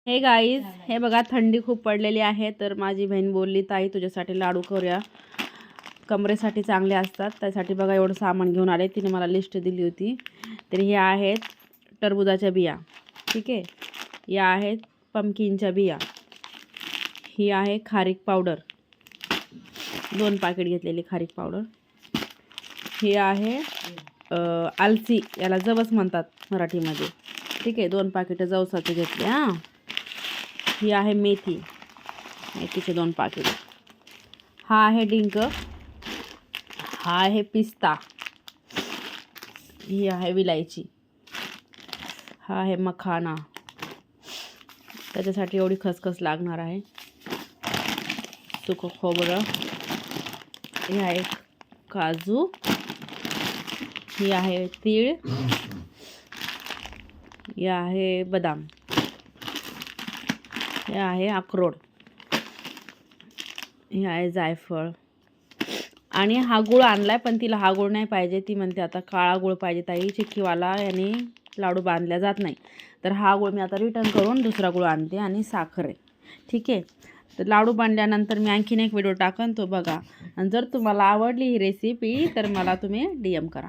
हे गाईज, हे बघा थंडी खूप पडलेली आहे, तर माझी बहीण बोलली ताई तुझ्यासाठी लाडू करूया, कमरेसाठी चांगले असतात. त्यासाठी बघा एवढं सामान घेऊन आले. तिने मला लिस्ट दिली होती. तर हे आहेत टरबुजाच्या बिया, ठीक आहे. या आहेत पंपकिनच्या बिया. ही आहे खारीक पावडर, 2 पाकिट घेतलेली खारीक पावडर. ही आहे आलसी, याला जवस म्हणतात मराठीमध्ये, ठीक आहे. 2 पाकिटं जवसाचे घेतले. ही आहे मेथी, मेथीचे 2 पाकिट. हा आहे डिंक, हा आहे पिस्ता, ही आहे विलायची, हा आहे मखाना. त्याच्यासाठी एवढी खसखस लागणार आहे. सुकं खोबरं, हे आहे काजू, ही आहे तीळ, हे आहे बदाम, हे आहे अक्रोड, हे आहे जायफळ. आणि हा गुळ आणलाय, पण तिला हा गुळ नाही पाहिजे. ती म्हणते आता काळा गुळ पाहिजे ताई, चिक्कीवाला याने लाडू बांधल्या जात नाही. तर हा गुळ मी आता रिटर्न करून दुसरा गुळ आणते आणि साखर आहे, ठीक आहे. तर लाडू बांधल्यानंतर मी आणखीन एक व्हिडिओ टाकन, तो बघा. आणि जर तुम्हाला आवडली ही रेसिपी तर मला तुम्ही DM करा.